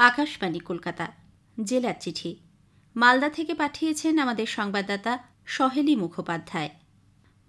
আকাশবাণী কলকাতা জেলার চিঠি মালদা থেকে পাঠিয়েছেন আমাদের সংবাদদাতা সহেলী মুখোপাধ্যায়।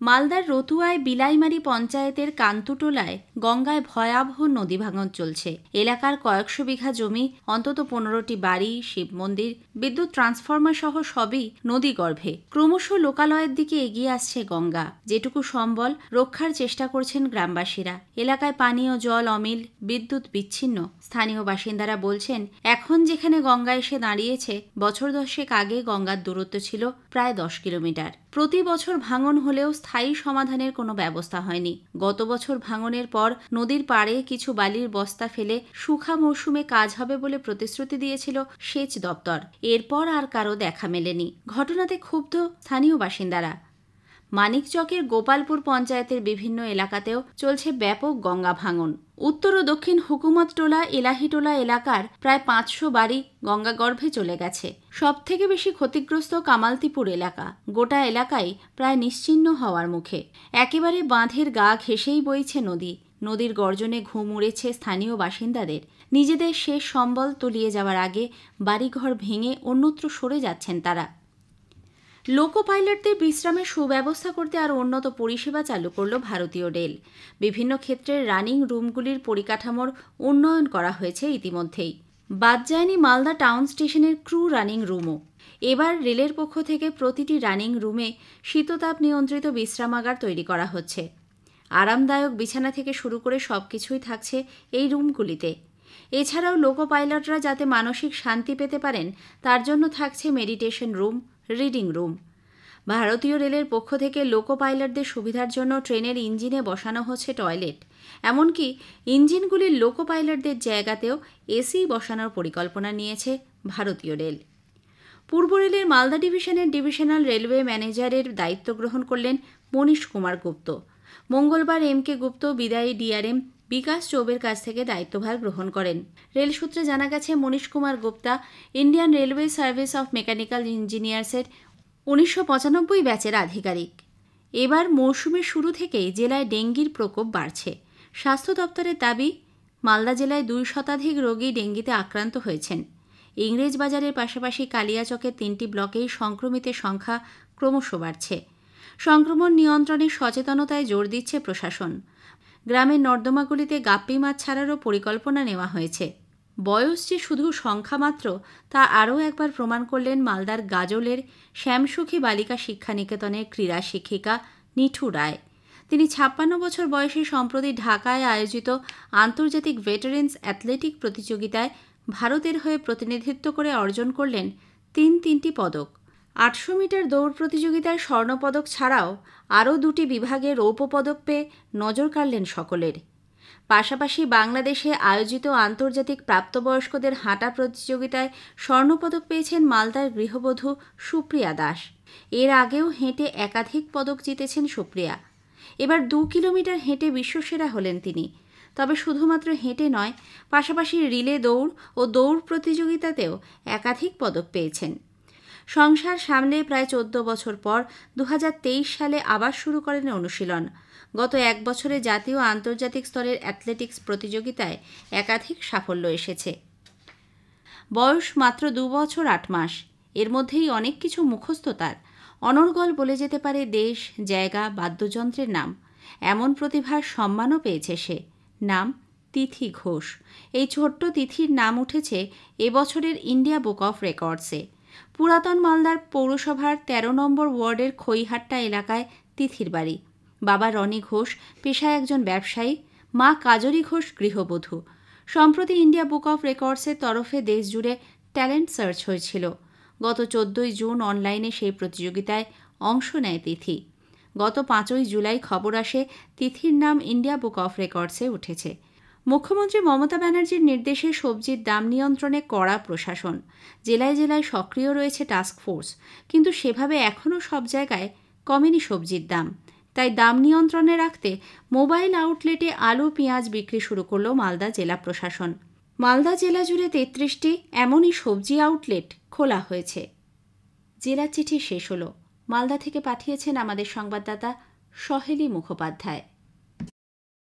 মালদার রতুয়ায় বিলাইমারি পঞ্চায়েতের কান্তুটোলায় গঙ্গায় ভয়াবহ নদী ভাঙন চলছে। এলাকার কয়েকশো বিঘা জমি, অন্তত 15টি বাড়ি, শিব মন্দির, বিদ্যুৎ ট্রান্সফরমার সহ সবই নদী গর্ভে। ক্রমশ লোকালয়ের দিকে এগিয়ে আসছে গঙ্গা। যেটুকু সম্বল রক্ষার চেষ্টা করছেন গ্রামবাসীরা। এলাকায় পানীয় জল অমিল, বিদ্যুৎ বিচ্ছিন্ন। স্থানীয় বাসিন্দারা বলছেন, এখন যেখানে গঙ্গা এসে দাঁড়িয়েছে, বছর 10 আগে গঙ্গার দূরত্ব ছিল প্রায় 10 কিলোমিটার। প্রতি বছর ভাঙন হলেও স্থায়ী সমাধানের কোনো ব্যবস্থা হয়নি। গত বছর ভাঙনের পর নদীর পাড়ে কিছু বালির বস্তা ফেলে শুখা মৌসুমে কাজ হবে বলে প্রতিশ্রুতি দিয়েছিল সেচ দপ্তর। এরপর আর কারো দেখা মেলেনি। ঘটনাতে ক্ষুব্ধ স্থানীয় বাসিন্দারা। মানিকচকের গোপালপুর পঞ্চায়েতের বিভিন্ন এলাকাতেও চলছে ব্যাপক গঙ্গা ভাঙন। উত্তর ও দক্ষিণ হুকুমতটোলা, এলাহিটোলা এলাকার প্রায় 500 বাড়ি গঙ্গা গর্ভে চলে গেছে। সবথেকে বেশি ক্ষতিগ্রস্ত কামালতিপুর এলাকা। গোটা এলাকাই প্রায় নিশ্চিহ্ন হওয়ার মুখে। একেবারে বাঁধের গা ঘেঁষেই বইছে নদী। নদীর গর্জনে ঘুম উড়েছে স্থানীয় বাসিন্দাদের। নিজেদের শেষ সম্বল তলিয়ে যাওয়ার আগে বাড়িঘর ভেঙে অন্যত্র সরে যাচ্ছেন তারা। লোকো পাইলটদের বিশ্রামের সুব্যবস্থা করতে আরও উন্নত পরিষেবা চালু করল ভারতীয় রেল। বিভিন্ন ক্ষেত্রে রানিং রুমগুলির পরিকাঠামোর উন্নয়ন করা হয়েছে ইতিমধ্যেই। বাদ যায়নি মালদা টাউন স্টেশনের ক্রু রানিং রুমও। এবার রেলের পক্ষ থেকে প্রতিটি রানিং রুমে শীততাপ নিয়ন্ত্রিত বিশ্রামাগার তৈরি করা হচ্ছে। আরামদায়ক বিছানা থেকে শুরু করে সবকিছুই থাকছে এই রুমগুলিতে। এছাড়াও লোকো পাইলটরা যাতে মানসিক শান্তি পেতে পারেন, তার জন্য থাকছে মেডিটেশন রুম, রিডিং রুম। ভারতীয় রেলের পক্ষ থেকে লোকো পাইলটদের সুবিধার জন্য ট্রেনের ইঞ্জিনে বসানো হচ্ছে টয়লেট। এমনকি ইঞ্জিনগুলির লোকো পাইলটদের জায়গাতেও এসি বসানোর পরিকল্পনা নিয়েছে ভারতীয় রেল। পূর্ব রেলের মালদা ডিভিশনের ডিভিশনাল রেলওয়ে ম্যানেজারের দায়িত্ব গ্রহণ করলেন মনীশ কুমার গুপ্ত। মঙ্গলবার এম.কে. গুপ্ত বিদায়ী ডিআরএম বিকাশ চৌবের কাছ থেকে দায়িত্বভার গ্রহণ করেন। রেল সূত্রে জানা গেছে, Manish Kumar Gupta Indian railway service of mechanical ইঞ্জিনিয়ার্সের 1995 ব্যাচের আধিকারিক। এবার মৌসুমের শুরু থেকেই জেলায় ডেঙ্গির প্রকোপ বাড়ছে। স্বাস্থ্য দপ্তরের দাবি, মালদা জেলায় 2 শতাধিক রোগী ডেঙ্গিতে আক্রান্ত হয়েছেন। ইংরেজবাজারের পাশাপাশি কালিয়াচকের 3টি ব্লকেই সংক্রমিতের সংখ্যা ক্রমশ বাড়ছে। সংক্রমণ নিয়ন্ত্রণে সচেতনতায় জোর দিচ্ছে প্রশাসন। গ্রামের নর্দমাগুলিতে গাপ্পি মাছ ছাড়ারও পরিকল্পনা নেওয়া হয়েছে। বয়স যে শুধু সংখ্যা মাত্র, তা আরও একবার প্রমাণ করলেন মালদার গাজলের শ্যামসুখী বালিকা শিক্ষা নিকেতনের ক্রীড়া শিক্ষিকা নিঠু রায়। তিনি 56 বছর বয়সে সম্প্রতি ঢাকায় আয়োজিত আন্তর্জাতিক ভেটারেন্স অ্যাথলেটিক প্রতিযোগিতায় ভারতের হয়ে প্রতিনিধিত্ব করে অর্জন করলেন 3টি পদক। 800 মিটার দৌড় প্রতিযোগিতায় স্বর্ণপদক ছাড়াও আরও 2টি বিভাগে রৌপ্য পদক পেয়ে নজর কাড়লেন সকলের। পাশাপাশি বাংলাদেশে আয়োজিত আন্তর্জাতিক প্রাপ্তবয়স্কদের হাঁটা প্রতিযোগিতায় স্বর্ণপদক পেয়েছেন মালদার গৃহবধূ সুপ্রিয়া দাস। এর আগেও হেঁটে একাধিক পদক জিতেছেন সুপ্রিয়া। এবার 2 কিলোমিটার হেঁটে বিশ্বসেরা হলেন তিনি। তবে শুধুমাত্র হেঁটে নয়, পাশাপাশি রিলে দৌড় ও দৌড় প্রতিযোগিতাতেও একাধিক পদক পেয়েছেন। সংসার সামলে প্রায় 14 বছর পর 2023 সালে আবার শুরু করেন অনুশীলন। গত 1 বছরে জাতীয় আন্তর্জাতিক স্তরের অ্যাথলেটিক্স প্রতিযোগিতায় একাধিক সাফল্য এসেছে। বয়স মাত্র 2 বছর 8 মাস। এর মধ্যেই অনেক কিছু মুখস্থ তার। অনর্গল বলে যেতে পারে দেশ, জায়গা, বাদ্যযন্ত্রের নাম। এমন প্রতিভার সম্মানও পেয়েছে সে। নাম তিথি ঘোষ। এই ছোট্ট তিথির নাম উঠেছে এবছরের ইন্ডিয়া বুক অফ রেকর্ডসে। পুরাতন মালদার পৌরসভার 13 নম্বর ওয়ার্ডের খইহাট্টা এলাকায় তিথির বাড়ি। বাবা রনি ঘোষ পেশায় একজন ব্যবসায়ী, মা কাজরি ঘোষ গৃহবধূ। সম্প্রতি ইন্ডিয়া বুক অফ রেকর্ডসের তরফে দেশজুড়ে ট্যালেন্ট সার্চ হয়েছিল। গত 14 জুন অনলাইনে সেই প্রতিযোগিতায় অংশ নেয় তিথি। গত 5 জুলাই খবর আসে তিথির নাম ইন্ডিয়া বুক অফ রেকর্ডসে উঠেছে। মুখ্যমন্ত্রী মমতা ব্যানার্জির নির্দেশে সবজির দাম নিয়ন্ত্রণে কড়া প্রশাসন। জেলায় জেলায় সক্রিয় রয়েছে টাস্ক ফোর্স, কিন্তু সেভাবে এখনও সব জায়গায় কমেনি সবজির দাম। তাই দাম নিয়ন্ত্রণে রাখতে মোবাইল আউটলেটে আলু, পেঁয়াজ বিক্রি শুরু করল মালদা জেলা প্রশাসন। মালদা জেলা জুড়ে 33টি এমনই সবজি আউটলেট খোলা হয়েছে। জেলার চিঠি শেষ হলো। মালদা থেকে পাঠিয়েছেন আমাদের সংবাদদাতা সহেলী মুখোপাধ্যায়।